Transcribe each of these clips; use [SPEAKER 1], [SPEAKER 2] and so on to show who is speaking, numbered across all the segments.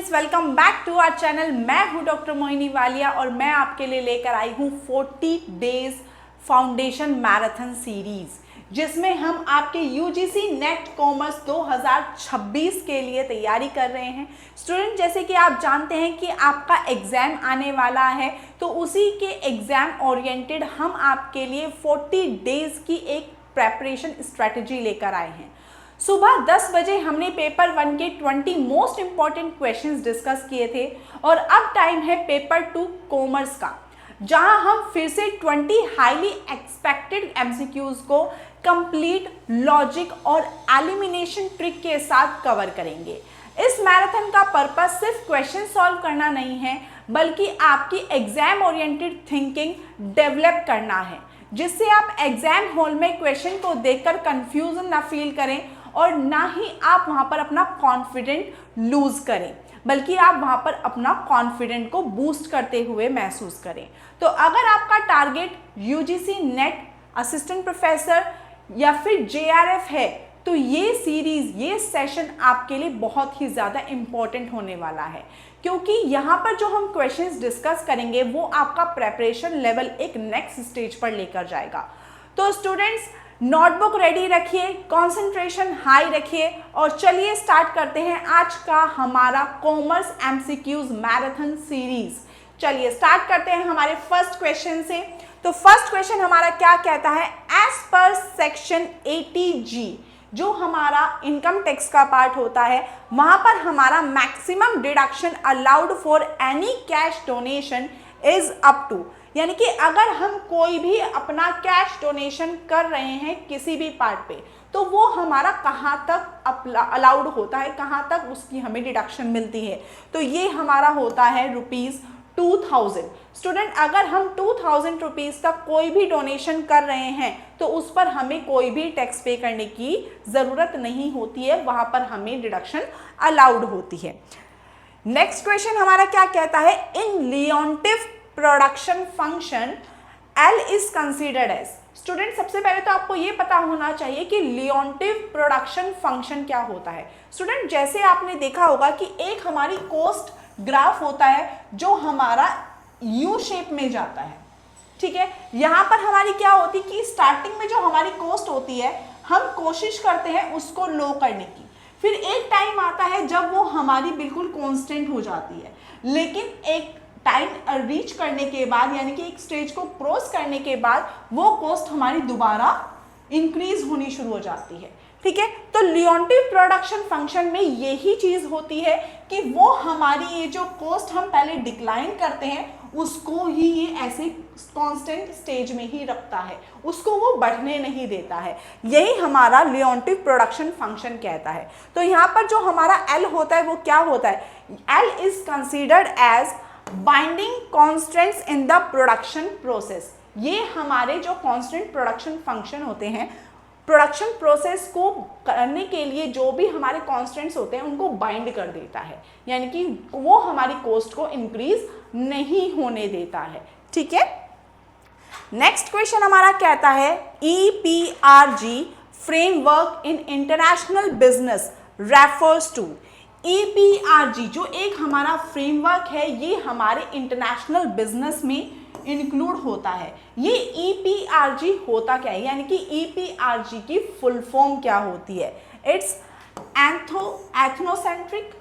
[SPEAKER 1] Students, welcome back to our channel. मैं हूं doctor Mohini Walia और मैं आपके लिए लेकर आई हूं 40 डेज फाउंडेशन मैराथन सीरीज, जिसमें हम आपके यूजीसी नेट कॉमर्स 2026 के लिए तैयारी कर रहे हैं। स्टूडेंट, जैसे कि आप जानते हैं कि आपका एग्ज़ाम आने वाला है, तो उसी के एग्ज़ाम ओरिएंटेड हम आपके लिए 40 डेज़ की एक प्रेपरेशन स्ट्रेटजी लेकर आए हैं। सुबह 10 बजे हमने पेपर 1 के 20 मोस्ट इंपॉर्टेंट क्वेश्चंस डिस्कस किए थे और अब टाइम है पेपर 2 कॉमर्स का, जहां हम फिर से 20 हाईली एक्सपेक्टेड एमसीक्यूज को कंप्लीट लॉजिक और एलिमिनेशन ट्रिक के साथ कवर करेंगे। इस मैराथन का पर्पस सिर्फ क्वेश्चन सॉल्व करना नहीं है, बल्कि आपकी एग्जाम ओरिएंटेड थिंकिंग डेवलप करना है, जिससे आप एग्जाम हॉल में क्वेश्चन को देखकर कंफ्यूजन ना फील करें और ना ही आप वहाँ पर अपना कॉन्फिडेंट लूज करें, बल्कि आप वहाँ पर अपना कॉन्फिडेंट को बूस्ट करते हुए महसूस करें। तो अगर आपका target UGC net, assistant professor या फिर जेआरएफ है, तो ये सीरीज, ये सेशन आपके लिए बहुत ही ज़्यादा इम्पॉर्टेंट होने वाला है, क्योंकि यहाँ पर जो हम क्वेश्चंस डिस्कस करेंगे वो आपका प्रेपरेशन लेवल एक नेक्स्ट स्टेज पर लेकर जाएगा। तो स्टूडेंट्स, नोटबुक रेडी रखिए, कंसंट्रेशन हाई रखिए और चलिए स्टार्ट करते हैं आज का हमारा कॉमर्स एमसीक्यूज मैराथन सीरीज। चलिए स्टार्ट करते हैं हमारे फर्स्ट क्वेश्चन से। तो फर्स्ट क्वेश्चन हमारा क्या कहता है? एज पर सेक्शन 80G, जो हमारा इनकम टैक्स का पार्ट होता है, वहां पर हमारा maximum deduction allowed for any cash donation is up to, यानी कि अगर हम कोई भी अपना कैश डोनेशन कर रहे हैं किसी भी पार्ट पे, तो वो हमारा कहाँ तक अलाउड होता है, कहाँ तक उसकी हमें डिडक्शन मिलती है। तो ये हमारा होता है ₹2000। स्टूडेंट, अगर हम 2000 रुपीज़ तक कोई भी डोनेशन कर रहे हैं तो उस पर हमें कोई भी टैक्स पे करने की ज़रूरत नहीं होती है, वहाँ पर हमें डिडक्शन अलाउड होती है। नेक्स्ट क्वेश्चन हमारा क्या कहता है? In Leontief production function L is considered as. Student, सबसे पहले तो आपको ये पता होना चाहिए कि लियोंटिव प्रोडक्शन फंक्शन क्या होता है। स्टूडेंट, जैसे आपने देखा होगा कि एक हमारी कॉस्ट ग्राफ होता है जो हमारा यू शेप में जाता है, ठीक है। यहाँ पर हमारी क्या होती है कि स्टार्टिंग में जो हमारी कॉस्ट होती है, हम कोशिश करते हैं उसको लो करने की, फिर एक टाइम आता है जब वो हमारी बिल्कुल कांस्टेंट हो जाती है, लेकिन एक टाइम रीच करने के बाद, यानी कि एक स्टेज को क्रॉस करने के बाद, वो कॉस्ट हमारी दोबारा इंक्रीज होनी शुरू हो जाती है, ठीक है। तो लियोंटिव प्रोडक्शन फंक्शन में यही चीज होती है कि वो हमारी ये जो कॉस्ट हम पहले डिक्लाइन करते हैं, उसको ही ये ऐसे कांस्टेंट स्टेज में ही रखता है, उसको वो बढ़ने नहीं देता है। यही हमारा लियोंटिव प्रोडक्शन फंक्शन कहता है। तो यहाँ पर जो हमारा L होता है वो क्या होता है? L is considered as binding constants in the production process. ये हमारे जो कॉन्स्टेंट प्रोडक्शन फंक्शन होते हैं, प्रोडक्शन प्रोसेस को करने के लिए जो भी हमारे कॉन्स्टेंट्स होते हैं उनको बाइंड कर देता है, यानी कि वो हमारी कॉस्ट को इंक्रीज नहीं होने देता है, ठीक है। नेक्स्ट क्वेश्चन हमारा कहता है EPRG framework in international business refers to. EPRG जो एक हमारा फ्रेमवर्क है, ये हमारे इंटरनेशनल बिजनेस में इंक्लूड होता है। ये EPRG होता क्या है, यानी कि EPRG की फुल फॉर्म क्या होती है? It's ethnocentric,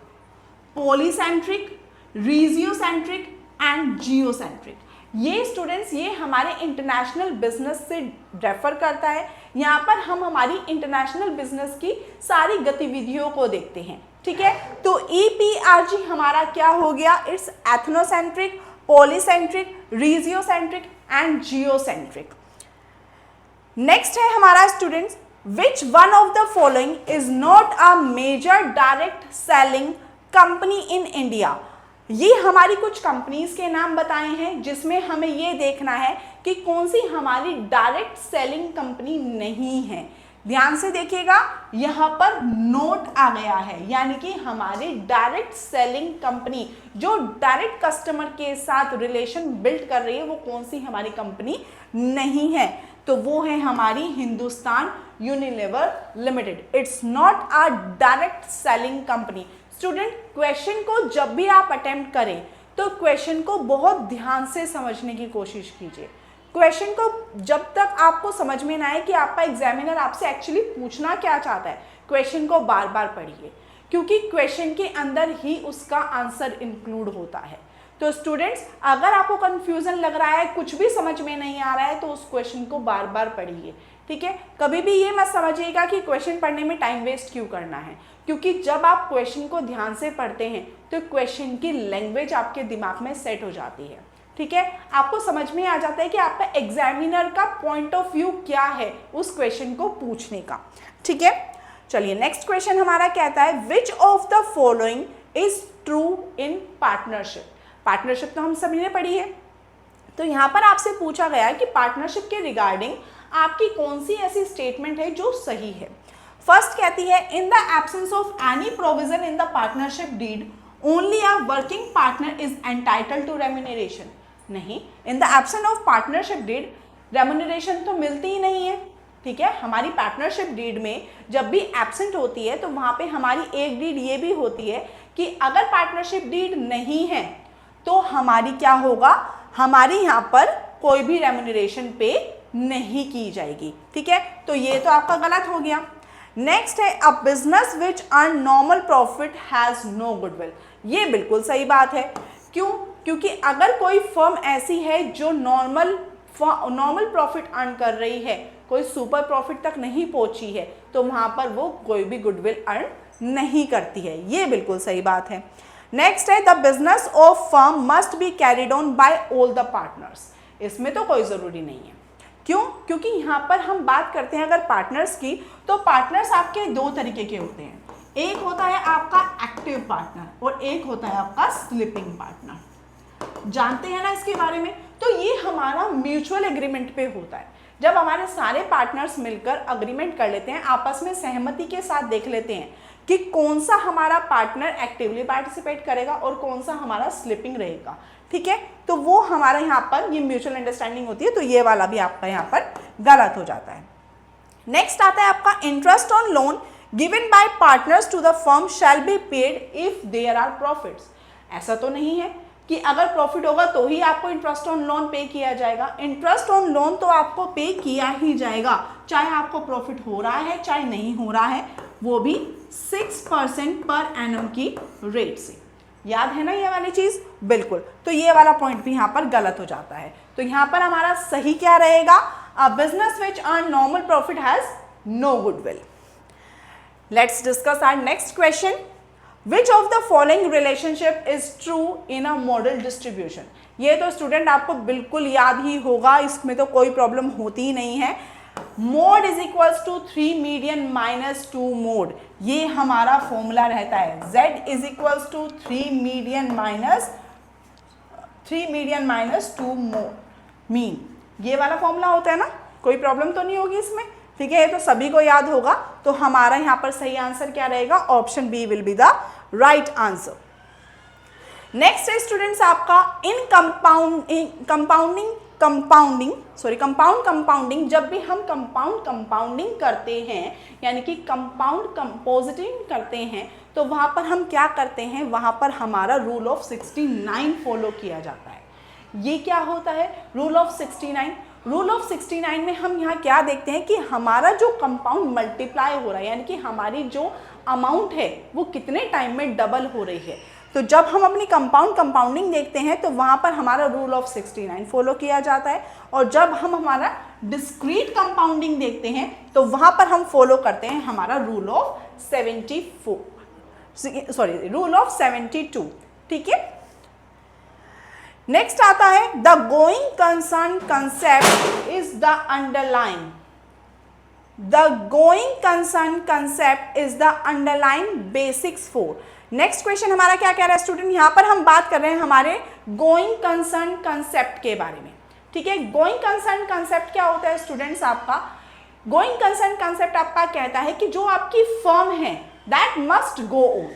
[SPEAKER 1] polycentric, regiocentric and geocentric. ये स्टूडेंट्स, ये हमारे इंटरनेशनल बिजनेस से रेफर करता है। यहाँ पर हम हमारी इंटरनेशनल बिजनेस की सारी गतिविधियों को देखते हैं, ठीक है। तो EPRG हमारा क्या हो गया? It's ethnocentric, polycentric, regiocentric and geocentric. Next है हमारा students, which one of the following is not a major direct selling company in India. ये हमारी कुछ कंपनीज के नाम बताए हैं, जिसमें हमें ये देखना है कि कौन सी हमारी डायरेक्ट सेलिंग कंपनी नहीं है। ध्यान से देखिएगा, यहाँ पर नोट आ गया है, यानी कि हमारी डायरेक्ट सेलिंग कंपनी जो डायरेक्ट कस्टमर के साथ रिलेशन बिल्ड कर रही है, वो कौन सी हमारी कंपनी नहीं है? तो वो है हमारी Hindustan Unilever limited. It's not a direct selling company. Student question को जब भी आप अटेम्प्ट करें तो क्वेश्चन को बहुत ध्यान से समझने की कोशिश कीजिए। क्वेश्चन को जब तक आपको समझ में ना आए कि आपका एग्जामिनर आपसे एक्चुअली पूछना क्या चाहता है, क्वेश्चन को बार बार पढ़िए, क्योंकि क्वेश्चन के अंदर ही उसका आंसर इंक्लूड होता है। तो स्टूडेंट्स, अगर आपको कंफ्यूजन लग रहा है, कुछ भी समझ में नहीं आ रहा है, तो उस क्वेश्चन को बार बार पढ़िए, ठीक है। कभी भी ये मत समझिएगा कि क्वेश्चन पढ़ने में टाइम वेस्ट क्यों करना है, क्योंकि जब आप क्वेश्चन को ध्यान से पढ़ते हैं तो क्वेश्चन की लैंग्वेज आपके दिमाग में सेट हो जाती है, ठीक है। आपको समझ में आ जाता है कि आपका एग्जामिनर का पॉइंट ऑफ व्यू क्या है उस क्वेश्चन को पूछने का, ठीक है। चलिए नेक्स्ट क्वेश्चन हमारा कहता है विच of the following is true in partnership. Partnership तो हम सभी ने पढ़ी है, तो यहाँ पर आपसे पूछा गया है कि पार्टनरशिप के रिगार्डिंग आपकी कौन सी ऐसी स्टेटमेंट है जो सही है। फर्स्ट कहती है in the absence of any provision in the partnership deed only a working partner is entitled to remuneration. नहीं, in the absence of partnership deed remuneration तो मिलती ही नहीं है, ठीक है। हमारी पार्टनरशिप डीड में जब भी एब्सेंट होती है तो वहाँ पे हमारी एक डीड ये भी होती है कि अगर पार्टनरशिप डीड नहीं है तो हमारी क्या होगा, हमारी यहाँ पर कोई भी रेम्यूनरेशन पे नहीं की जाएगी, ठीक है। तो ये तो आपका गलत हो गया। नेक्स्ट है a business which earn normal profit has no goodwill. ये बिल्कुल सही बात है। क्यों? क्योंकि अगर कोई फर्म ऐसी है जो नॉर्मल प्रॉफिट अर्न कर रही है, कोई सुपर प्रॉफिट तक नहीं पहुंची है, तो वहां पर वो कोई भी गुडविल अर्न नहीं करती है। ये बिल्कुल सही बात है। नेक्स्ट है the business of firm must be carried on by all the partners. इसमें तो कोई ज़रूरी नहीं है। क्यों? क्योंकि यहाँ पर हम बात करते हैं अगर पार्टनर्स की, तो पार्टनर्स आपके दो तरीके के होते हैं। एक होता है आपका एक्टिव पार्टनर और एक होता है आपका स्लीपिंग पार्टनर। जानते हैं ना इसके बारे में? तो ये हमारा म्यूचुअल एग्रीमेंट पे होता है। जब हमारे सारे पार्टनर्स मिलकर अग्रीमेंट कर लेते हैं, आपस में सहमति के साथ देख लेते हैं कि कौन सा हमारा पार्टनर एक्टिवली पार्टिसिपेट करेगा और कौन सा हमारा स्लीपिंग रहेगा, ठीक है। तो वो हमारा यहाँ पर ये म्यूचुअल अंडरस्टैंडिंग होती है। तो ये वाला भी आपका यहाँ पर गलत हो जाता है। नेक्स्ट आता है आपका interest on loan given by partners to the firm shall be paid if there are profits. ऐसा तो नहीं है कि अगर प्रॉफिट होगा तो ही आपको इंटरेस्ट ऑन लोन पे किया जाएगा। इंटरेस्ट ऑन लोन तो आपको पे किया ही जाएगा, चाहे आपको प्रॉफिट हो रहा है चाहे नहीं हो रहा है, वो भी 6% पर एनम की रेट से। याद है ना ये वाली चीज? बिल्कुल। तो ये वाला पॉइंट भी यहाँ पर गलत हो जाता है। तो यहाँ पर हमारा सही क्या रहेगा? A business which earn normal profit has no goodwill. Let's discuss our next question. Which of the following relationship is true in a model distribution. ये तो स्टूडेंट आपको बिल्कुल याद ही होगा, इसमें तो कोई प्रॉब्लम होती ही नहीं है। Mode is equals to 3 median minus 2 mode, ये हमारा फॉर्मूला रहता है। z is equals to 3 median minus 2 mean, ये वाला फॉर्मूला होता है ना। कोई प्रॉब्लम तो नहीं होगी इसमें, ठीक है। ये तो सभी को याद होगा। तो हमारा यहाँ पर सही आंसर क्या रहेगा? Option B will be the right answer. Next है स्टूडेंट्स आपका इन कंपाउंडिंग। जब भी हम कंपाउंडिंग करते हैं, यानी कि कंपाउंड कंपोजिटिंग करते हैं, तो वहां पर हम क्या करते हैं? वहां पर हमारा रूल ऑफ 69 फॉलो किया जाता है। ये क्या होता है रूल ऑफ 69? रूल ऑफ 69 में हम यहाँ क्या देखते हैं कि हमारा जो कंपाउंड मल्टीप्लाई हो रहा है, यानी कि हमारी जो अमाउंट है वो कितने टाइम में डबल हो रही है। तो जब हम अपनी कंपाउंडिंग देखते हैं तो वहाँ पर हमारा रूल ऑफ 69 फॉलो किया जाता है। और जब हम हमारा डिस्क्रीट कंपाउंडिंग देखते हैं तो वहाँ पर हम फॉलो करते हैं हमारा रूल ऑफ 72, ठीक है। नेक्स्ट आता है the going concern concept is the underline basics for. Next question हमारा क्या कह रहा है स्टूडेंट? यहां पर हम बात कर रहे हैं हमारे गोइंग कंसर्न कंसेप्ट के बारे में, ठीक है। गोइंग कंसर्न कंसेप्ट क्या होता है स्टूडेंट्स? आपका गोइंग कंसर्न कंसेप्ट आपका कहता है कि जो आपकी फर्म है that must go on.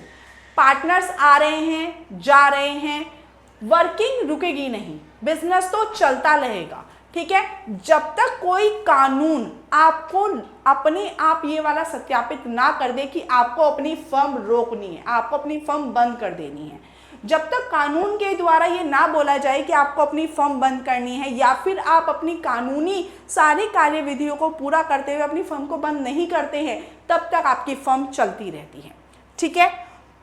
[SPEAKER 1] Partners आ रहे हैं, जा रहे हैं, वर्किंग रुकेगी नहीं, बिजनेस तो चलता रहेगा, ठीक है। जब तक कोई कानून आपको अपने आप ये वाला सत्यापित ना कर दे कि आपको अपनी फर्म रोकनी है, आपको अपनी फर्म बंद कर देनी है। जब तक कानून के द्वारा ये ना बोला जाए कि आपको अपनी फर्म बंद करनी है या फिर आप अपनी कानूनी सारी कार्यविधियों को पूरा करते हुए अपनी फर्म को बंद नहीं करते हैं, तब तक आपकी फर्म चलती रहती है। ठीक है,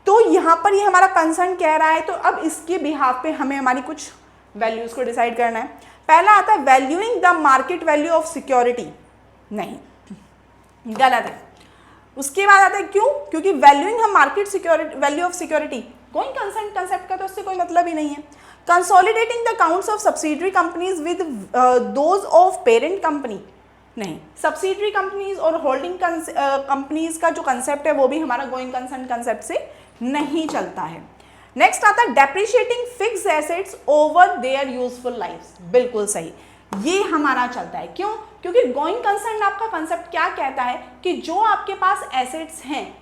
[SPEAKER 1] तो यहाँ पर ये हमारा कंसर्न कह रहा है, तो अब इसके बिहाफ पे हमें हमारी कुछ वैल्यूज़ को डिसाइड करना है। पहला आता है valuing the market value of security. नहीं, गलत है। उसके बाद आता है क्यों? क्योंकि वैल्यूइंग हम market security value of security, going concern concept का तो उससे कोई मतलब ही नहीं है। Consolidating the accounts of subsidiary companies with those of parent company. नहीं, सब्सिडरी कंपनीज और होल्डिंग कंपनीज का जो कंसेप्ट है वो भी हमारा गोइंग कंसर्न कंसेप्ट से नहीं चलता है। नेक्स्ट आता है depreciating fixed assets over their useful lifes. बिल्कुल सही, ये हमारा चलता है। क्यों? क्योंकि गोइंग कंसर्न आपका कंसेप्ट क्या कहता है कि जो आपके पास एसेट्स हैं,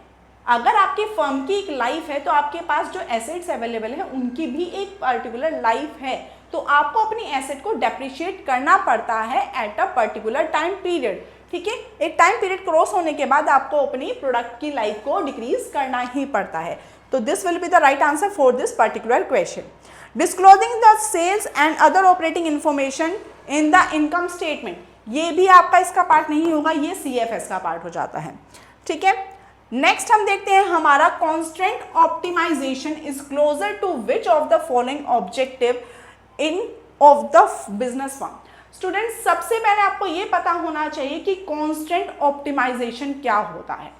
[SPEAKER 1] अगर आपके फर्म की एक लाइफ है तो आपके पास जो एसेट्स अवेलेबल है उनकी भी एक पर्टिकुलर लाइफ है, तो आपको अपनी एसेट को डेप्रिशिएट करना पड़ता है at a particular time period. ठीक है, एक टाइम पीरियड क्रॉस होने के बाद आपको अपनी प्रोडक्ट की लाइफ को डिक्रीज करना ही पड़ता है। तो this will be the right answer for this particular question. Disclosing the sales and other operating information in the income statement, ये भी आपका इसका पार्ट नहीं होगा, ये CFS का पार्ट हो जाता है। ठीक है, नेक्स्ट हम देखते हैं हमारा constant optimization is closer to which of the following objective in of the business firm. Students, सबसे पहले आपको ये पता होना चाहिए कि कॉन्स्टेंट ऑप्टिमाइजेशन क्या होता है।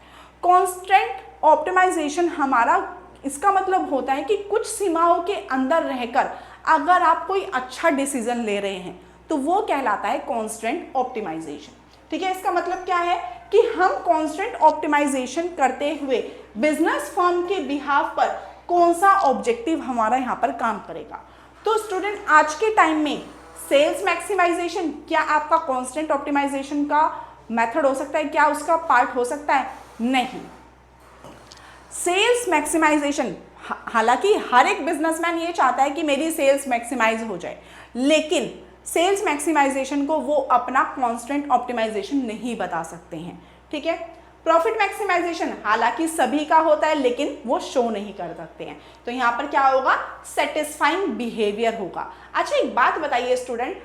[SPEAKER 1] कॉन्स्टेंट ऑप्टिमाइजेशन हमारा इसका मतलब होता है कि कुछ सीमाओं के अंदर रहकर अगर आप कोई अच्छा डिसीजन ले रहे हैं तो वो कहलाता है कॉन्स्टेंट ऑप्टिमाइजेशन। ठीक है, इसका मतलब क्या है कि हम कॉन्स्टेंट ऑप्टिमाइजेशन करते हुए बिजनेस फर्म के बिहाफ पर कौन सा ऑब्जेक्टिव हमारा यहाँ पर काम करेगा। तो स्टूडेंट, आज के टाइम में सेल्स मैक्सिमाइजेशन क्या आपका कॉन्स्टेंट ऑप्टिमाइजेशन का मेथड हो सकता है? क्या उसका पार्ट हो सकता है? नहीं। सेल्स मैक्सिमाइजेशन, हालांकि हर एक बिजनेसमैन ये चाहता है कि मेरी सेल्स मैक्सिमाइज हो जाए, लेकिन सेल्स मैक्सिमाइजेशन को वो अपना कॉन्स्टेंट ऑप्टिमाइजेशन नहीं बता सकते हैं। ठीक है, प्रॉफिट मैक्सिमाइजेशन हालांकि सभी का होता है लेकिन वो शो नहीं कर सकते हैं, तो यहाँ पर क्या होगा? सेटिस्फाइंग बिहेवियर होगा। अच्छा, एक बात बताइए स्टूडेंट,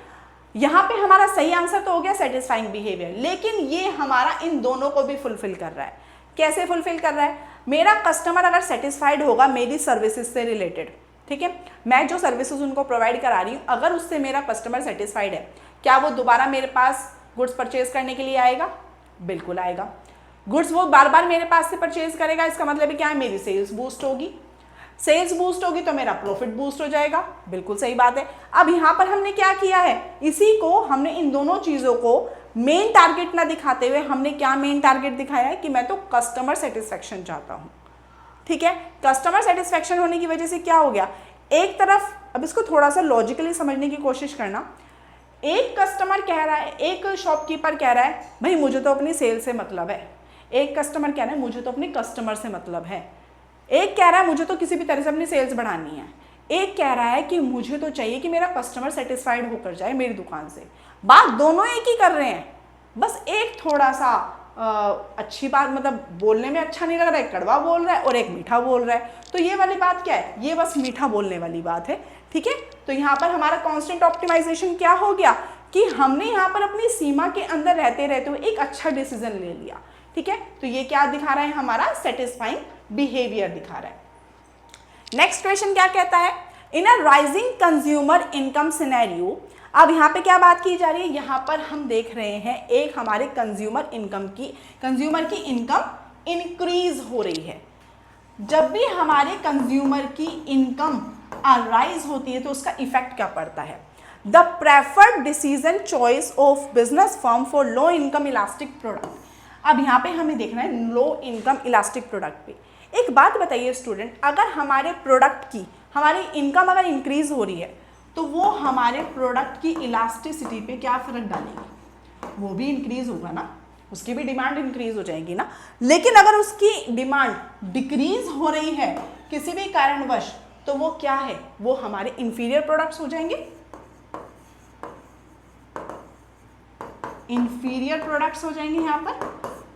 [SPEAKER 1] यहाँ पे हमारा सही आंसर तो हो गया सेटिस्फाइंग बिहेवियर, लेकिन ये हमारा इन दोनों को भी फुलफिल कर रहा है। कैसे फुलफिल कर रहा है? मेरा कस्टमर अगर सेटिस्फाइड होगा मेरी सर्विसेज से रिलेटेड, ठीक है, मैं जो सर्विसेज उनको प्रोवाइड करा रही हूँ, अगर उससे मेरा कस्टमर सेटिस्फाइड है, क्या वो दोबारा मेरे पास गुड्स परचेज करने के लिए आएगा? बिल्कुल आएगा। गुड्स वो बार बार मेरे पास से परचेज करेगा, इसका मतलब है क्या है? मेरी सेल्स बूस्ट होगी। सेल्स बूस्ट होगी तो मेरा प्रॉफिट बूस्ट हो जाएगा। बिल्कुल सही बात है। अब यहाँ पर हमने क्या किया है? इसी को हमने इन दोनों चीज़ों को मेन टारगेट ना दिखाते हुए हमने क्या मेन टारगेट दिखाया है कि मैं तो कस्टमर सेटिस्फेक्शन चाहता हूँ। ठीक है, कस्टमर सेटिस्फेक्शन होने की वजह से क्या हो गया? एक तरफ, अब इसको थोड़ा सा लॉजिकली समझने की कोशिश करना, एक कस्टमर कह रहा है, एक शॉपकीपर कह रहा है भाई मुझे तो अपनी सेल से मतलब है, एक कस्टमर कह रहा है मुझे तो अपने कस्टमर से मतलब है, एक कह रहा है मुझे तो किसी भी तरह से अपनी सेल्स बढ़ानी है, एक कह रहा है कि मुझे तो चाहिए कि मेरा कस्टमर सेटिस्फाइड होकर जाए मेरी दुकान से। बात दोनों एक ही कर रहे हैं, बस एक थोड़ा सा अच्छी बात, मतलब बोलने में अच्छा नहीं लग रहा है, कड़वा बोल रहा है, और एक मीठा बोल रहा है। तो ये वाली बात क्या है? ये बस मीठा बोलने वाली बात है। ठीक है, तो यहाँ पर हमारा कॉन्स्टेंट ऑप्टिमाइजेशन क्या हो गया कि हमने यहाँ पर अपनी सीमा के अंदर रहते रहते हुए एक अच्छा डिसीजन ले लिया। ठीक है, तो ये क्या दिखा रहा है? हमारा सेटिस्फाइंग बिहेवियर दिखा रहा है। नेक्स्ट क्वेश्चन क्या कहता है? In a rising consumer income scenario, अब यहाँ पे क्या बात की जा रही है? यहाँ पर हम देख रहे हैं एक हमारे कंज्यूमर की इनकम इंक्रीज हो रही है। जब भी हमारे कंज्यूमर की इनकम राइज होती है तो उसका इफेक्ट क्या पड़ता है? The preferred decision choice of business firm for low income elastic product. अब यहाँ पे हमें देखना है लो इनकम इलास्टिक प्रोडक्ट पे। एक बात बताइए स्टूडेंट, अगर हमारे प्रोडक्ट की हमारी इनकम अगर इंक्रीज हो रही है तो वो हमारे प्रोडक्ट की इलास्टिसिटी पे क्या फर्क डालेगी? वो भी इंक्रीज होगा ना, उसकी भी डिमांड इंक्रीज हो जाएगी ना। लेकिन अगर उसकी डिमांड डिक्रीज हो रही है किसी भी कारणवश, तो वो क्या है? वो हमारे इंफीरियर प्रोडक्ट्स हो जाएंगे। इंफीरियर प्रोडक्ट्स हो जाएंगे यहाँ पर,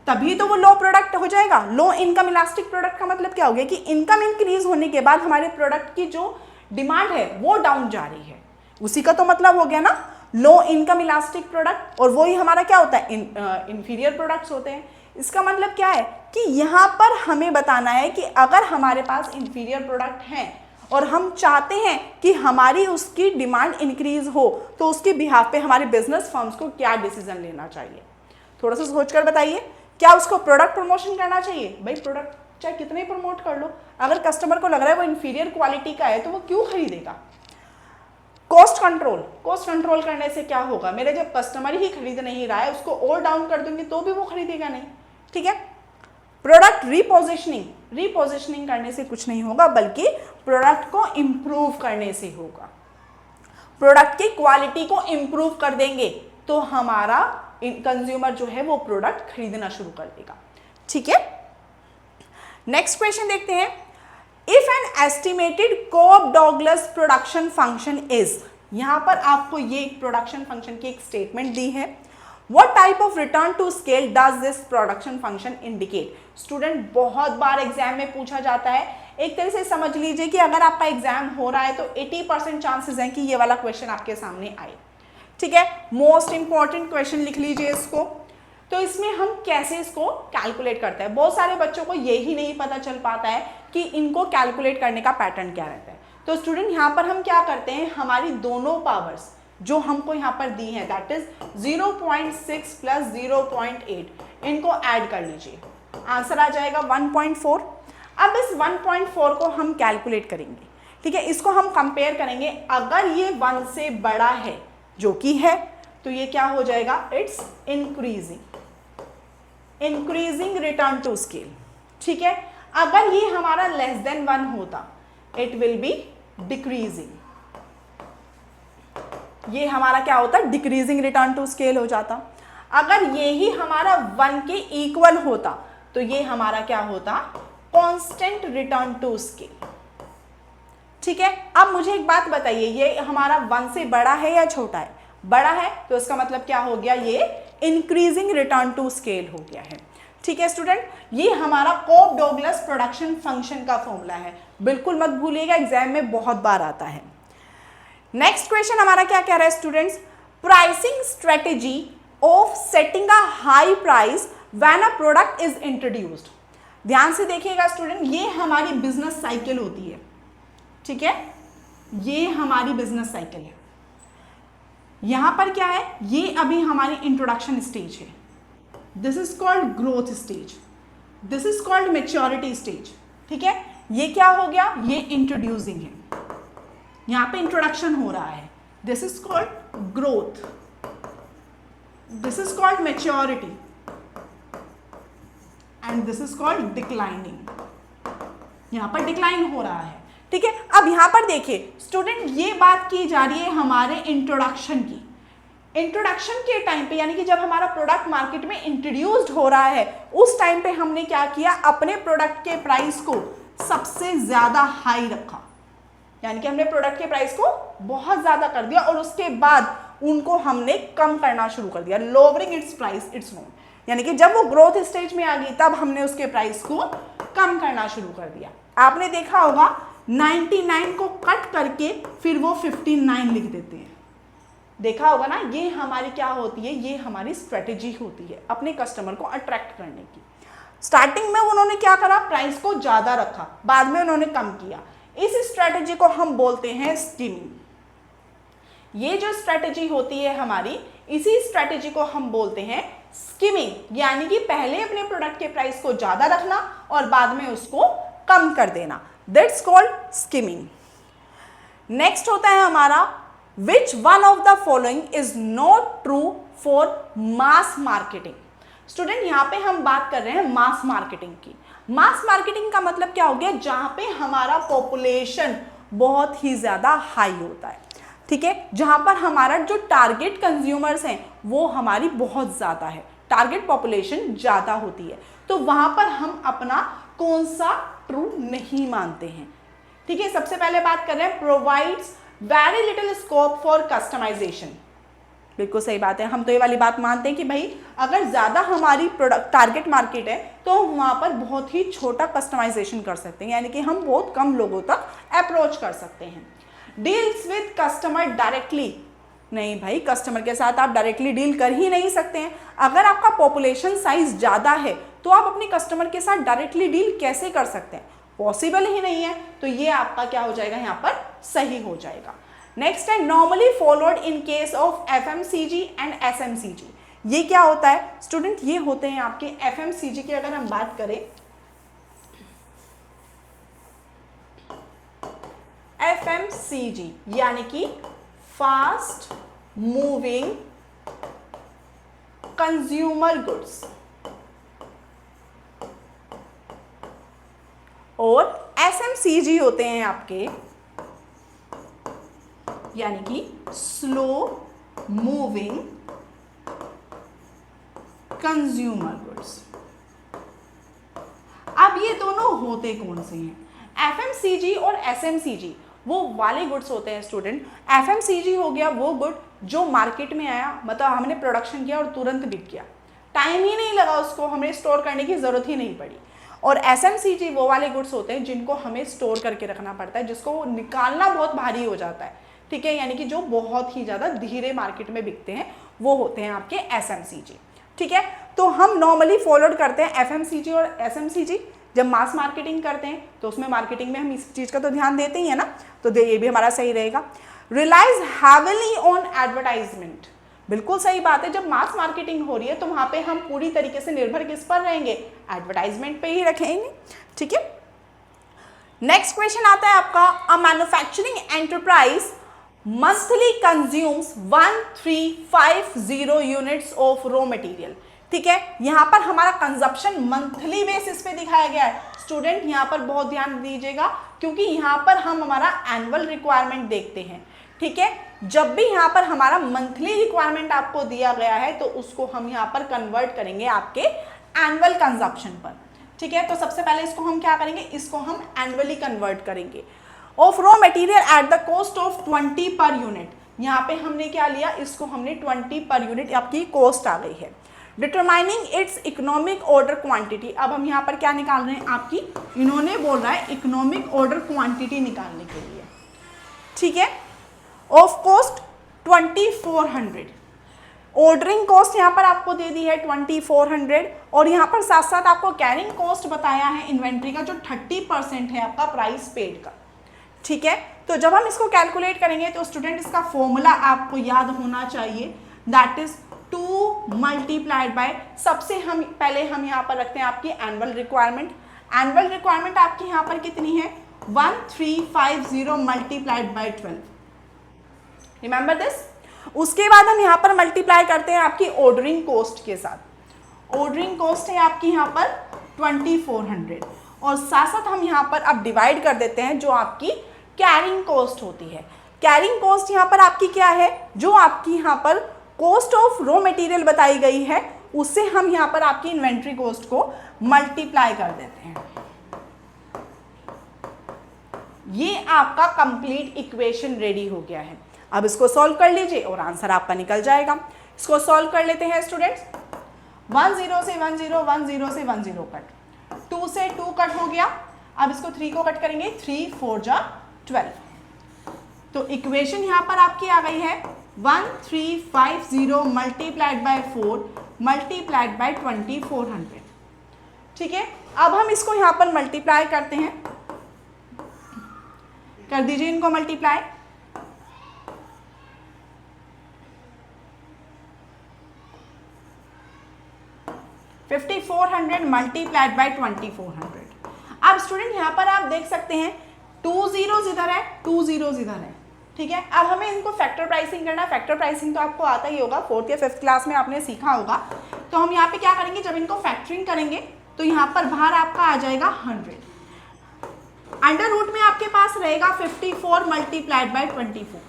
[SPEAKER 1] तभी तो वो लो प्रोडक्ट हो जाएगा। लो इनकम इलास्टिक प्रोडक्ट का मतलब क्या हो गया कि इनकम इंक्रीज होने के बाद हमारे प्रोडक्ट की जो डिमांड है वो डाउन जा रही है, उसी का तो मतलब हो गया ना लो इनकम इलास्टिक प्रोडक्ट, और वही हमारा क्या होता है इंफीरियर प्रोडक्ट्स होते हैं। इसका मतलब क्या है कि यहाँ पर हमें बताना है कि अगर हमारे पास इंफीरियर प्रोडक्ट हैं और हम चाहते हैं कि हमारी उसकी डिमांड इंक्रीज हो, तो उसके बिहाफ पे हमारे बिजनेस फर्म्स को क्या डिसीजन लेना चाहिए, थोड़ा सा सोचकर बताइए। क्या उसको प्रोडक्ट प्रमोशन करना चाहिए? भाई प्रोडक्ट चाहे कितने प्रमोट कर लो, अगर कस्टमर को लग रहा है वो इंफीरियर क्वालिटी का है तो वो क्यों खरीदेगा। कॉस्ट कंट्रोल करने से क्या होगा, मेरे जब कस्टमर ही खरीद नहीं रहा है उसको और डाउन कर दूंगी तो भी वो खरीदेगा नहीं, ठीक है। प्रोडक्ट रीपोजिशनिंग करने से कुछ नहीं होगा, बल्कि प्रोडक्ट को इंप्रूव करने से होगा। प्रोडक्ट की क्वालिटी को इंप्रूव कर देंगे तो हमारा कंज्यूमर जो है वो प्रोडक्ट खरीदना शुरू कर देगा, ठीक है। नेक्स्ट क्वेश्चन देखते हैं। If an estimated Cobb Douglas production function is, यहां पर आपको ये प्रोडक्शन फंक्शन की एक स्टेटमेंट दी है। What type of return to scale does this production function indicate? Student बहुत बार एग्जाम में पूछा जाता है। एक तरह से समझ लीजिए कि अगर आपका एग्जाम हो रहा है तो 80% चांसेस हैं कि ये वाला क्वेश्चन आपके सामने आए, ठीक है। मोस्ट इंपॉर्टेंट क्वेश्चन लिख लीजिए इसको। तो इसमें हम कैसे इसको कैलकुलेट करते हैं, बहुत सारे बच्चों को यही नहीं पता चल पाता है कि इनको कैलकुलेट करने का पैटर्न क्या रहता है। तो स्टूडेंट यहाँ पर हम क्या करते हैं, हमारी दोनों पावर्स जो हमको यहाँ पर दी है दैट इज 0.6 प्लस 0.8, इनको ऐड कर लीजिए, आंसर आ जाएगा 1.4। अब इस 1.4 को हम कैलकुलेट करेंगे, ठीक है। इसको हम कंपेयर करेंगे, अगर ये 1 से बड़ा है जो कि है तो ये क्या हो जाएगा, it's increasing return to scale, ठीक है। अगर ये हमारा लेस देन 1 होता इट विल बी डिक्रीजिंग, ये हमारा क्या होता, डिक्रीजिंग रिटर्न टू स्केल हो जाता। अगर ये ही हमारा 1 के इक्वल होता तो ये हमारा क्या होता, कांस्टेंट रिटर्न टू स्केल, ठीक है। अब मुझे एक बात बताइए, ये हमारा 1 से बड़ा है या छोटा है, बड़ा है, तो इसका मतलब क्या हो गया, ये इंक्रीजिंग रिटर्न टू स्केल हो गया है, ठीक है स्टूडेंट। ये हमारा कोब डॉगलस प्रोडक्शन फंक्शन का फॉर्मूला है, बिल्कुल मत भूलिएगा, एग्जाम में बहुत बार आता है। नेक्स्ट क्वेश्चन हमारा क्या कह रहा है students, pricing strategy of setting a high price when a product is introduced. ध्यान से देखिएगा स्टूडेंट, ये हमारी बिजनेस साइकिल होती है, ठीक है, ये हमारी बिजनेस साइकिल है। यहां पर क्या है, ये अभी हमारी इंट्रोडक्शन स्टेज है, this is called growth stage, this is called maturity stage, ठीक है। ये क्या हो गया, ये इंट्रोड्यूसिंग है, यहां पे इंट्रोडक्शन हो रहा है, this is called growth, this is called maturity and this is called declining, यहां पर डिक्लाइन हो रहा है, ठीक है। अब यहां पर देखिए स्टूडेंट, ये बात की जा रही है हमारे इंट्रोडक्शन की। इंट्रोडक्शन के टाइम पे, यानी कि जब हमारा प्रोडक्ट मार्केट में इंट्रोड्यूस्ड हो रहा है, उस टाइम पे हमने क्या किया, अपने प्रोडक्ट के प्राइस को सबसे ज्यादा हाई रखा, यानी कि हमने प्रोडक्ट के प्राइस को बहुत ज्यादा कर दिया और उसके बाद उनको हमने कम करना शुरू कर दिया, lowering it's price it's known, यानी कि जब वो ग्रोथ स्टेज में आ गई तब हमने उसके प्राइस को कम करना शुरू कर दिया। आपने देखा होगा 99 को कट करके फिर वो 59 लिख देते हैं, देखा होगा ना, ये हमारी क्या होती है, ये हमारी स्ट्रेटेजी होती है अपने कस्टमर को अट्रैक्ट करने की। स्टार्टिंग में उन्होंने क्या करा, प्राइस को ज्यादा रखा, बाद में उन्होंने कम किया, इस स्ट्रेटेजी को हम बोलते हैं स्कीमिंग। ये जो स्ट्रेटेजी होती है हमारी, इसी स्ट्रेटेजी को हम बोलते हैं स्कीमिंग, यानी कि पहले अपने प्रोडक्ट के प्राइस को ज्यादा रखना और बाद में उसको कम कर देना, दैट्स कॉल्ड स्कीमिंग। नेक्स्ट होता है हमारा, विच one of the following is not true for mass marketing. Student यहां पे हम बात कर रहे हैं मास मार्केटिंग की। मास मार्केटिंग का मतलब क्या हो गया, जहां पे हमारा पॉपुलेशन बहुत ही ज्यादा हाई होता है, ठीक है, जहां पर हमारा जो टारगेट कंज्यूमर्स हैं वो हमारी बहुत ज्यादा है, टारगेट पॉपुलेशन ज्यादा होती है, तो वहां पर हम अपना कौन सा ट्रू नहीं मानते हैं, ठीक है। सबसे पहले बात कर रहे हैं, provides very little scope for customization, बिल्कुल सही बात है, हम तो ये वाली बात मानते हैं कि भाई अगर ज़्यादा हमारी प्रोडक्ट टारगेट मार्केट है तो हम वहाँ पर बहुत ही छोटा कस्टमाइजेशन कर सकते हैं, यानी कि हम बहुत कम लोगों तक अप्रोच कर सकते हैं। डील्स विद कस्टमर डायरेक्टली, नहीं भाई, कस्टमर के साथ आप डायरेक्टली डील कर ही नहीं सकते हैं। अगर आपका पॉपुलेशन साइज ज़्यादा है तो आप अपने कस्टमर के साथ डायरेक्टली डील कैसे कर सकते हैं, पॉसिबल ही नहीं है। तो ये आपका क्या हो जाएगा, यहाँ पर सही हो जाएगा। नेक्स्ट है normally followed in case of FMCG and SMCG। ये क्या होता है स्टूडेंट, ये होते हैं आपके FMCG की अगर हम बात करें, FMCG यानी कि फास्ट मूविंग कंज्यूमर गुड्स, और SMCG होते हैं आपके यानी कि स्लो मूविंग कंज्यूमर गुड्स। अब ये दोनों होते कौन से हैं, FMCG और SMCG वो वाले गुड्स होते हैं स्टूडेंट। FMCG हो गया वो गुड जो मार्केट में आया, मतलब हमने प्रोडक्शन किया और तुरंत बिक गया, टाइम ही नहीं लगा उसको, हमें स्टोर करने की ज़रूरत ही नहीं पड़ी। और SMCG वो वाले गुड्स होते हैं जिनको हमें स्टोर करके रखना पड़ता है, जिसको निकालना बहुत भारी हो जाता है, ठीक है, यानी कि जो बहुत ही ज़्यादा धीरे मार्केट में बिकते हैं वो होते हैं आपके SMCG, ठीक है। तो हम नॉर्मली फॉलोड करते हैं FMCG और SMCG। जब मास मार्केटिंग करते हैं तो उसमें मार्केटिंग में हम इस चीज़ का तो ध्यान देते ही है ना, तो ये भी हमारा सही रहेगा। रिलाइज हैविली ऑन एडवर्टाइजमेंट, बिल्कुल सही बात है। जब मास मार्केटिंग हो रही है तो वहाँ पे हम पूरी तरीके से निर्भर किस पर रहेंगे, एडवर्टाइजमेंट पे ही रखेंगे, ठीक है। नेक्स्ट क्वेश्चन आता है आपका, a manufacturing enterprise monthly consumes 1350 units of raw material, ठीक है। यहाँ पर हमारा कंजप्शन मंथली बेसिस पे दिखाया गया है स्टूडेंट, यहाँ पर बहुत ध्यान दीजिएगा क्योंकि यहाँ पर हम हमारा एनुअल रिक्वायरमेंट देखते हैं, ठीक है। जब भी यहाँ पर हमारा मंथली रिक्वायरमेंट आपको दिया गया है तो उसको हम यहाँ पर कन्वर्ट करेंगे आपके एनुअल कंजप्शन पर, ठीक है। तो सबसे पहले इसको हम क्या करेंगे, इसको हम एनुअली कन्वर्ट करेंगे। Of raw material at the cost of 20 per unit, यहाँ पे हमने क्या लिया, इसको हमने 20 पर यूनिट आपकी कॉस्ट आ गई है। Determining it's economic order quantity, अब हम यहाँ पर क्या निकाल रहे हैं आपकी, इन्होंने बोल रहा है इकोनॉमिक ऑर्डर क्वांटिटी निकालने के लिए, ठीक है। ऑफ कॉस्ट 2400, ऑर्डरिंग कॉस्ट यहाँ पर आपको दे दी है 2400, और यहाँ पर साथ साथ आपको कैरिंग कॉस्ट बताया है इन्वेंट्री का जो 30% है आपका प्राइस पेड का, ठीक है। तो जब हम इसको कैलकुलेट करेंगे तो स्टूडेंट इसका फॉर्मूला आपको याद होना चाहिए, दैट इज 2 मल्टीप्लाइड बाय, सबसे हम पहले हम यहाँ पर रखते हैं आपकी एनुअल रिक्वायरमेंट। एनुअल रिक्वायरमेंट आपकी यहाँ पर कितनी है, 1350 मल्टीप्लाइड बाय 12, रिमेंबर दिस। उसके बाद हम यहाँ पर मल्टीप्लाई करते हैं आपकी ऑर्डरिंग कॉस्ट के साथ। ऑर्डरिंग कॉस्ट है आपकी यहाँ पर 2400, और साथ साथ हम यहाँ पर अब डिवाइड कर देते हैं जो आपकी कैरिंग कॉस्ट होती है। कैरिंग कॉस्ट यहाँ पर आपकी क्या है, जो आपकी यहाँ पर कॉस्ट ऑफ रॉ मटेरियल बताई गई है उससे हम यहाँ पर आपकी इन्वेंट्री कॉस्ट को मल्टीप्लाई कर देते हैं। ये आपका कंप्लीट इक्वेशन रेडी हो गया है। अब इसको सॉल्व कर लीजिए और आंसर आपका निकल जाएगा। इसको सॉल्व कर लेते हैं स्टूडेंट्स। 10 से 10 10 से 10 कट, 2 से 2 कट हो गया। अब इसको 3 को कट करेंगे, 3 4 जा 12। तो इक्वेशन यहाँ पर आपकी आ गई है 1350 मल्टीप्लाइड बाय 4 मल्टीप्लाइड बाय 2400, ठीक है। अब हम इसको यहाँ पर मल्टीप्लाई करते हैं, कर दीजिए इनको मल्टीप्लाई। $5400 multiplied by 2400। अब स्टूडेंट यहाँ पर आप देख सकते हैं 2 zeros इधर है, 2 zeros इधर है, ठीक है। अब हमें इनको फैक्टर प्राइसिंग करना है। फैक्टर प्राइसिंग तो आपको आता ही होगा, 4th या 5th क्लास में आपने सीखा होगा। तो हम यहाँ पे क्या करेंगे, जब इनको फैक्टरिंग करेंगे तो यहाँ पर बाहर आपका आ जाएगा 100, अंडर रूट में आपके पास रहेगा 54 मल्टीप्लाइड बाय 24।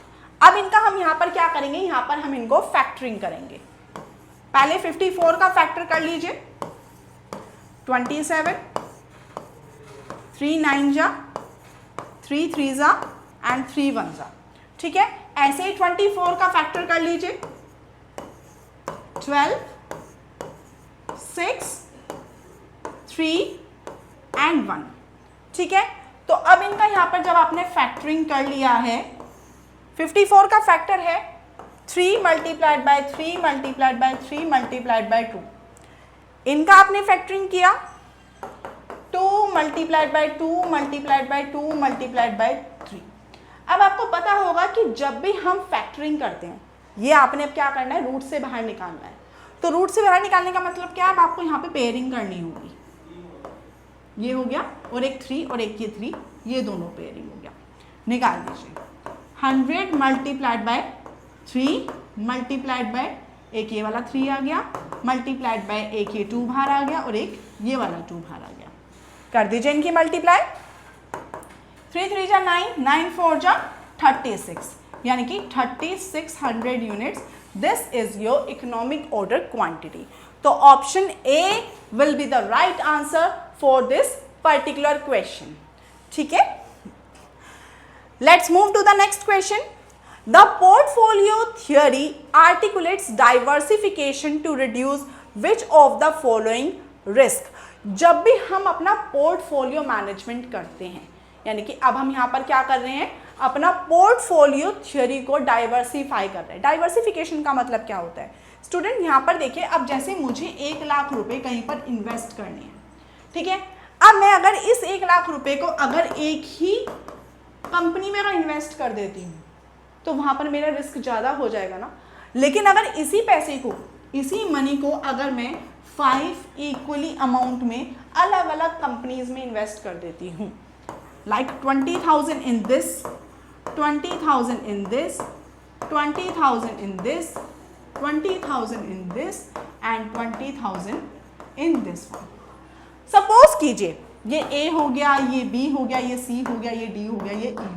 [SPEAKER 1] अब इनका हम यहाँ पर क्या करेंगे, यहाँ पर हम इनको फैक्टरिंग करेंगे। पहले 54 का फैक्टर कर लीजिए, 27, 3 9 जा, 3 3 जा एंड 3 1 जा, ठीक है। ऐसे ही 24 का फैक्टर कर लीजिए, 12, 6, 3 एंड 1। ठीक है, तो अब इनका यहाँ पर जब आपने फैक्टरिंग कर लिया है, 54 का फैक्टर है 3 multiplied by 3 multiplied by 3 multiplied by 2। इनका आपने फैक्टरिंग किया 2 multiplied by 2 multiplied by 2 multiplied by 3। अब आपको पता होगा कि जब भी हम फैक्टरिंग करते हैं, ये आपने अब क्या करना है, रूट से बाहर निकालना है। तो रूट से बाहर निकालने का मतलब क्या है, अब आपको यहाँ पे पेयरिंग करनी होगी। ये हो गया और एक 3 और एक ये 3, ये दोनों पेयरिंग हो गया, निकाल दीजिए। 100 मल्टीप्लाइड बाय 3 मल्टीप्लाइड बाय एक ये वाला 3 आ गया, मल्टीप्लाइड बाय एक ये 2 बाहर आ गया और एक ये वाला 2 बाहर आ गया। कर दीजिए इनकी मल्टीप्लाई। 3 3 जा 9, 9 4 जा 36, यानी कि 3600 units. This is your economic order quantity. तो option A will be the right answer for this particular question. ठीक है, let's move to the next question. The portfolio theory articulates diversification to reduce which of the following risk। जब भी हम अपना portfolio management करते हैं, यानी कि अब हम यहाँ पर क्या कर रहे हैं, अपना पोर्टफोलियो थ्योरी को डाइवर्सिफाई कर रहे हैं। डाइवर्सिफिकेशन का मतलब क्या होता है स्टूडेंट, यहाँ पर देखिए, अब जैसे मुझे 1 लाख रुपए कहीं पर इन्वेस्ट करने हैं, ठीक है। अब मैं अगर इस 1 लाख रुपए को अगर एक ही कंपनी में अगर इन्वेस्ट कर देती हूँ तो वहाँ पर मेरा रिस्क ज़्यादा हो जाएगा ना। लेकिन अगर इसी पैसे को, इसी मनी को अगर मैं 5 इक्वली अमाउंट में अलग अलग कंपनीज में इन्वेस्ट कर देती हूँ, like 20,000 in this, 20,000 in this, 20,000 in this, 20,000 in this and 20,000 in this one. Suppose कीजिए ये ए हो गया, ये बी हो गया, ये सी हो गया, ये डी हो गया, ये ई हो गया।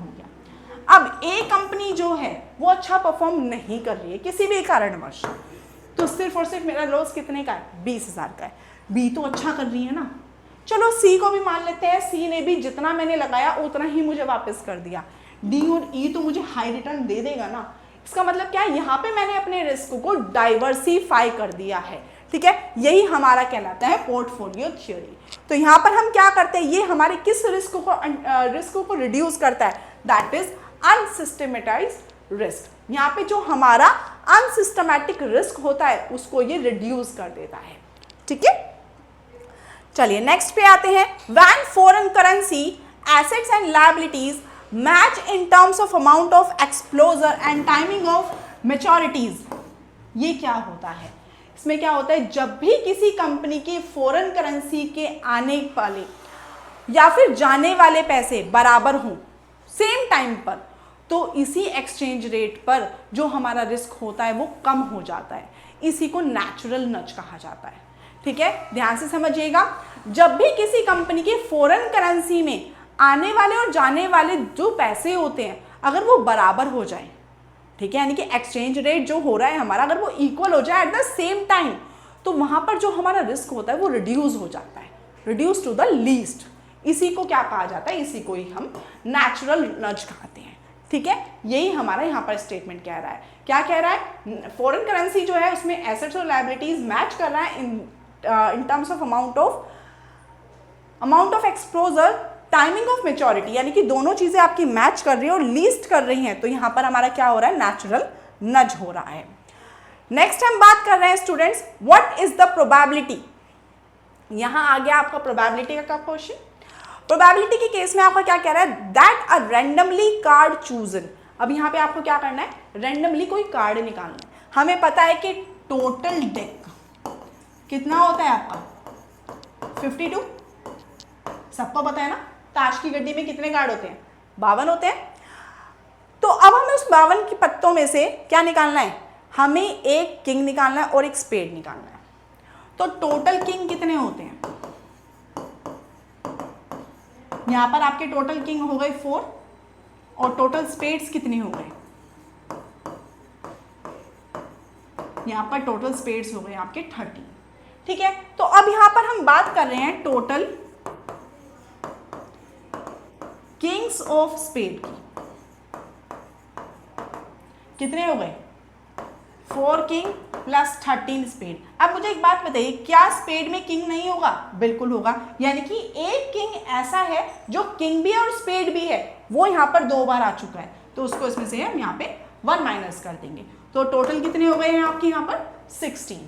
[SPEAKER 1] अब ए कंपनी जो है वो अच्छा परफॉर्म नहीं कर रही है किसी भी कारणवश, तो सिर्फ और सिर्फ मेरा लॉस कितने का है, 20,000 का है। बी तो अच्छा कर रही है ना, चलो सी को भी मान लेते हैं, सी ने भी जितना मैंने लगाया उतना ही मुझे वापस कर दिया। डी और ई तो मुझे हाई रिटर्न दे देगा ना। इसका मतलब क्या है, यहाँ पे मैंने अपने रिस्क को डाइवर्सिफाई कर दिया है। ठीक है, यही हमारा कहलाता है पोर्टफोलियो थ्योरी। तो यहाँ पर हम क्या करते हैं, ये हमारे किस रिस्क को रिड्यूस करता है, दैट इज अनसिस्टमेटाइज्ड रिस्क। यहाँ पे जो हमारा अनसिस्टमैटिक रिस्क होता है उसको ये रिड्यूस कर देता है। ठीक है, चलिए नेक्स्ट पे आते हैं। When foreign currency assets and liabilities match in terms of amount of exposure and timing of मैच्योरिटीज, ये क्या होता है, इसमें क्या होता है, जब भी किसी कंपनी की फॉरेन करेंसी के आने वाले या फिर जाने वाले पैसे बराबर हों सेम टाइम पर, तो इसी एक्सचेंज रेट पर जो हमारा रिस्क होता है वो कम हो जाता है। इसी को नेचुरल नज कहा जाता है। ठीक है, ध्यान से समझिएगा, जब भी किसी कंपनी की फॉरेन करेंसी में आने वाले और जाने वाले जो पैसे होते हैं अगर वो बराबर हो जाए, ठीक है, यानी कि एक्सचेंज रेट जो हो रहा है हमारा अगर वो इक्वल हो जाए एट द सेम टाइम, तो वहां पर जो हमारा रिस्क होता है वो रिड्यूस हो जाता है, रिड्यूस टू द लीस्ट। इसी को क्या कहा जाता है, इसी को ही हम नेचुरल नज कहते हैं। ठीक है, यही हमारा यहाँ पर स्टेटमेंट कह रहा है। क्या कह रहा है, फॉरेन करेंसी जो है उसमें एसेट्स और लायबिलिटीज मैच कर रहा है in terms of amount of exposure, timing of maturity, यानी कि दोनों चीजें आपकी मैच कर रही है और लीस्ट कर रही हैं, तो यहाँ पर हमारा क्या हो रहा है, नेचुरल नज हो रहा है। नेक्स्ट हम बात कर रहे हैं students, what is the probability. यहां आ गया आपका प्रोबेबिलिटी का क्वेश्चन। प्रोबेबिलिटी के केस में आपका क्या कह रहा है, that a randomly card chosen. अब यहाँ पे आपको क्या करना है, रैंडमली कोई कार्ड निकालना है। हमें पता है कि टोटल डेक कितना होता है आपका 52, सबको पता है ना। ताश की गड्डी में कितने कार्ड होते हैं, 52 होते हैं। तो अब हमें उस 52 की पत्तों में से क्या निकालना है, हमें एक किंग निकालना है और एक स्पेड निकालना है। तो टोटल किंग कितने होते हैं, यहां पर आपके टोटल किंग हो गए 4 और टोटल स्पेड्स कितने हो गए, यहां पर टोटल स्पेड्स हो गए आपके 30। ठीक है, तो अब यहां पर हम बात कर रहे हैं टोटल किंग्स ऑफ स्पेड की, कितने हो गए 4 किंग प्लस 13 स्पेड। अब मुझे एक बात बताइए, क्या स्पेड में किंग नहीं होगा? बिल्कुल होगा, यानी कि एक किंग ऐसा है जो किंग भी है और स्पेड भी है, वो यहाँ पर 2 बार आ चुका है, तो उसको इसमें से हम यहाँ पे 1 माइनस कर देंगे। तो टोटल कितने हो गए हैं आपके यहाँ पर? 16।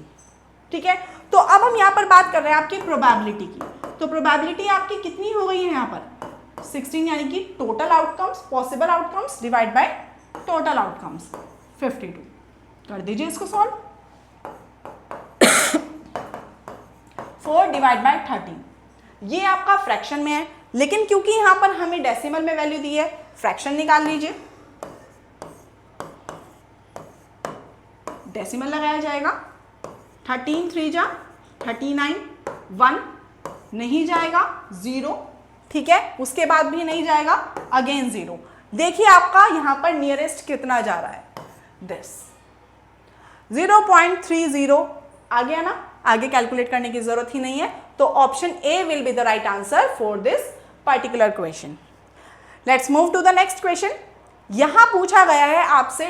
[SPEAKER 1] ठीक है, तो अब हम यहाँ पर बात कर रहे हैं आपकी प्रोबेबिलिटी की। तो प्रोबेबिलिटी आपकी कितनी हो गई है यहाँ पर? 16, यानी कि total outcomes, possible outcomes divide by total outcomes 52। कर दीजिए इसको सॉल्व। 4 डिवाइड बाय 13, ये आपका फ्रैक्शन में है, लेकिन क्योंकि यहां पर हमें डेसिमल में वैल्यू दी है, फ्रैक्शन निकाल लीजिए। डेसिमल लगाया जाएगा, 13 3 जा 39, 1 नहीं जाएगा, 0। ठीक है, उसके बाद भी नहीं जाएगा, अगेन 0। देखिए आपका यहां पर नियरेस्ट कितना जा रहा है? दिस 0.30 आ गया ना, आगे कैलकुलेट करने की जरूरत ही नहीं है। तो option A will be the right answer for this particular question. Let's move to the next question. यहां पूछा गया है आपसे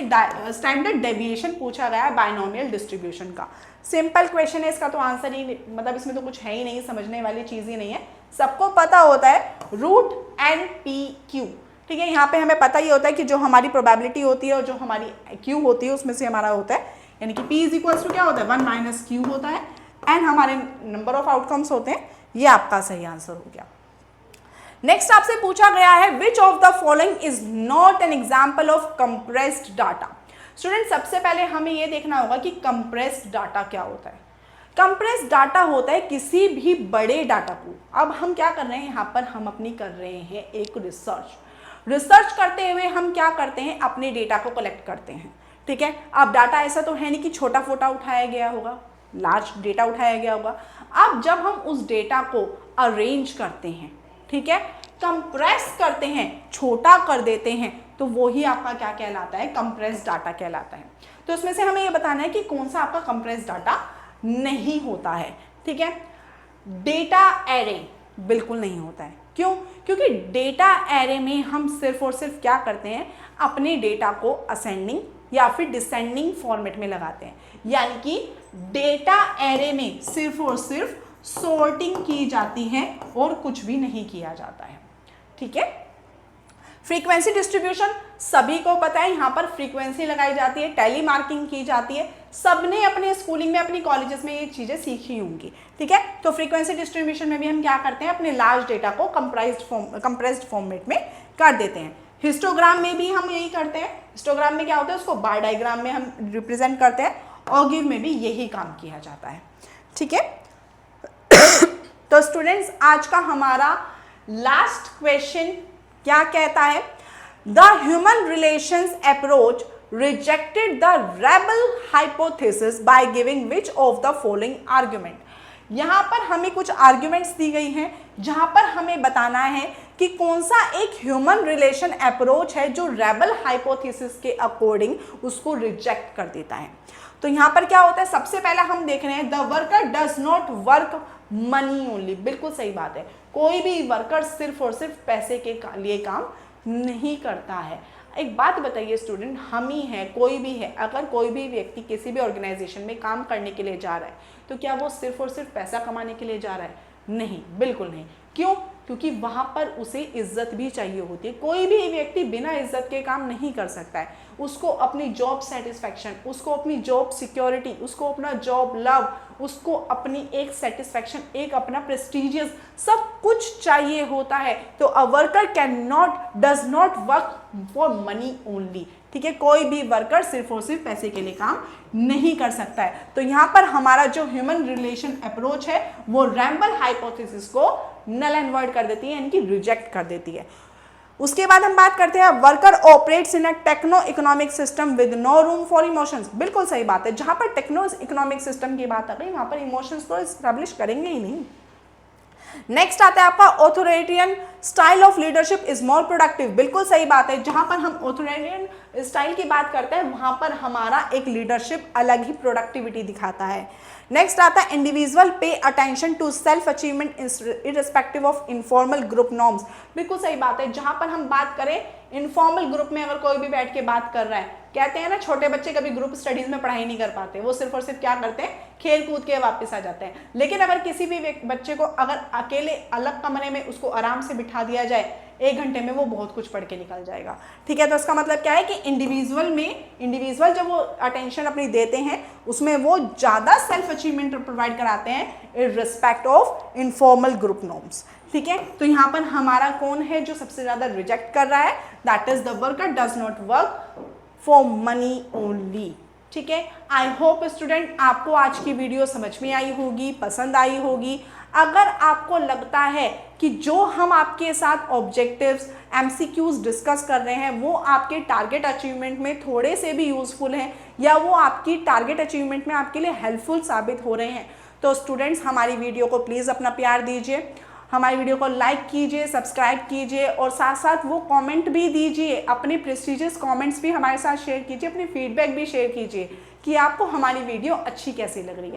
[SPEAKER 1] स्टैंडर्ड डेविएशन पूछा गया है बाइनोमियल डिस्ट्रीब्यूशन का। सिंपल क्वेश्चन है, इसका तो आंसर ही मतलब इसमें तो कुछ है ही नहीं, समझने वाली चीज ही नहीं है। सबको पता होता है रूट एन पी क्यू। ठीक है, यहाँ पे हमें पता ही होता है कि जो हमारी प्रोबेबिलिटी होती है और जो हमारी क्यू होती है उसमें से हमारा होता है, यानी कि P इज इक्वल्स टू क्या होता है? 1 माइनस क्यू होता है, एंड हमारे नंबर ऑफ आउटकम्स होते हैं। ये आपका सही आंसर हो गया। नेक्स्ट आपसे पूछा गया है विच of the following is not an example of compressed data. Student, सबसे पहले हमें यह देखना होगा कि कंप्रेस्ड डाटा क्या होता है। कंप्रेस्ड डाटा होता है किसी भी बड़े डाटा को। अब हम क्या कर रहे हैं यहाँ पर? हम अपनी कर रहे हैं एक रिसर्च करते हुए हम क्या करते हैं? अपने डेटा को कलेक्ट करते हैं। ठीक है, अब डाटा ऐसा तो है नहीं कि छोटा फोटा उठाया गया होगा, लार्ज डेटा उठाया गया होगा। अब जब हम उस डेटा को अरेंज करते हैं, ठीक है, कंप्रेस करते हैं, छोटा कर देते हैं, तो वही आपका क्या कहलाता है? कंप्रेस्ड डाटा कहलाता है। तो इसमें से हमें ये बताना है कि कौन सा आपका कंप्रेस्ड डाटा नहीं होता है। ठीक है, डेटा एरे बिल्कुल नहीं होता है। क्यों? क्योंकि डेटा एरे में हम सिर्फ और सिर्फ क्या करते हैं? अपने डेटा को असेंडिंग या फिर डिसेंडिंग फॉर्मेट में लगाते हैं, यानी कि डेटा एरे में सिर्फ और सिर्फ सॉर्टिंग की जाती है और कुछ भी नहीं किया जाता है। ठीक है, फ्रीक्वेंसी डिस्ट्रीब्यूशन सभी को पता है, यहाँ पर फ्रीक्वेंसी लगाई जाती है, टैली मार्किंग की जाती है। सबने अपने स्कूलिंग में, अपनी कॉलेजेस में ये चीजें सीखी होंगी। ठीक है, तो फ्रीक्वेंसी डिस्ट्रीब्यूशन में भी हम क्या करते हैं? अपने लार्ज डेटा को कंप्रेस्ड फॉर्मेट में कर देते हैं। हिस्टोग्राम में भी हम यही करते हैं। हिस्टोग्राम में क्या होता है? उसको बार डायग्राम में हम रिप्रेजेंट करते हैं। ऑगिव में भी यही काम किया जाता है। ठीक है, तो स्टूडेंट्स, आज का हमारा लास्ट क्वेश्चन क्या कहता है? The human relations approach rejected the rebel hypothesis by giving which of the following argument. यहां पर हमें कुछ आर्ग्यूमेंट्स दी गई हैं जहां पर हमें बताना है कि कौन सा एक ह्यूमन रिलेशन अप्रोच है जो रेबल हाइपोथेसिस के अकॉर्डिंग उसको रिजेक्ट कर देता है। तो यहां पर क्या होता है? सबसे पहला हम देख रहे हैं the worker does not work money only. बिल्कुल सही बात है, कोई भी वर्कर सिर्फ और सिर्फ पैसे के लिए काम नहीं करता है। एक बात बताइए स्टूडेंट, हम ही है, कोई भी है, अगर कोई भी व्यक्ति किसी भी ऑर्गेनाइजेशन में काम करने के लिए जा रहा है तो क्या वो सिर्फ और सिर्फ पैसा कमाने के लिए जा रहा है? नहीं, बिल्कुल नहीं। क्यों? क्योंकि वहां पर उसे इज्जत भी चाहिए होती है। कोई भी व्यक्ति बिना इज्जत के काम नहीं कर सकता है। उसको अपनी जॉब सेटिस्फैक्शन, उसको अपनी जॉब सिक्योरिटी, उसको अपना जॉब लव, उसको अपनी एक सेटिस्फैक्शन, एक अपना प्रेस्टीजियस सब कुछ चाहिए होता है। तो a worker does not work for money only. ठीक है, कोई भी वर्कर सिर्फ और सिर्फ पैसे के लिए काम नहीं कर सकता है। तो यहाँ पर हमारा जो ह्यूमन रिलेशन अप्रोच है वो रेबल हाइपोथेसिस को नल एंड वॉइड कर देती है, यानी कि रिजेक्ट कर देती है। उसके बाद हम बात करते हैं worker operates in a techno economic system with no room for emotions. बिल्कुल सही बात है, जहां पर टेक्नो इकोनॉमिक सिस्टम की बात आ गई वहां पर इमोशंस तो एस्टैब्लिश करेंगे ही नहीं। नेक्स्ट आता है आपका authoritarian style of leadership is more productive, बिल्कुल सही बात है। जहां पर हम ऑथोरिटेरियन स्टाइल की बात करते हैं वहां पर हमारा एक लीडरशिप अलग ही प्रोडक्टिविटी दिखाता है। नेक्स्ट आता है individual pay attention to self achievement irrespective of informal group norms, बिल्कुल सही बात है। जहां पर हम बात करें इनफॉर्मल ग्रुप में अगर कोई भी बैठ के बात कर रहा है, कहते हैं ना छोटे बच्चे कभी ग्रुप स्टडीज में पढ़ाई नहीं कर पाते, वो सिर्फ और सिर्फ क्या करते हैं, खेल कूद के वापस आ जाते हैं। लेकिन अगर किसी भी बच्चे को अगर अकेले अलग कमरे में उसको आराम से बिठा दिया जाए, 1 घंटे में वो बहुत कुछ पढ़ के निकल जाएगा। ठीक है, तो इसका मतलब क्या है कि इंडिविजुअल जब वो अटेंशन अपनी देते हैं उसमें वो ज़्यादा सेल्फ अचीवमेंट प्रोवाइड कराते हैं in respect of informal group norms. ठीक है, तो यहाँ पर हमारा कौन है जो सबसे ज़्यादा रिजेक्ट कर रहा है, that is the worker does not work for money only. ठीक है, आई होप स्टूडेंट आपको आज की वीडियो समझ में आई होगी, पसंद आई होगी। अगर आपको लगता है कि जो हम आपके साथ ऑब्जेक्टिव्स एमसीक्यूज डिस्कस कर रहे हैं वो आपके टारगेट अचीवमेंट में थोड़े से भी यूजफुल हैं या वो आपकी टारगेट अचीवमेंट में आपके लिए हेल्पफुल साबित हो रहे हैं, तो स्टूडेंट्स हमारी वीडियो को प्लीज़ अपना प्यार दीजिए, हमारी वीडियो को लाइक कीजिए, सब्सक्राइब कीजिए और साथ साथ वो कमेंट भी दीजिए, अपने प्रेस्टिजियस कमेंट्स भी हमारे साथ शेयर कीजिए, अपनी फीडबैक भी शेयर कीजिए कि आपको हमारी वीडियो अच्छी कैसी लग रही है।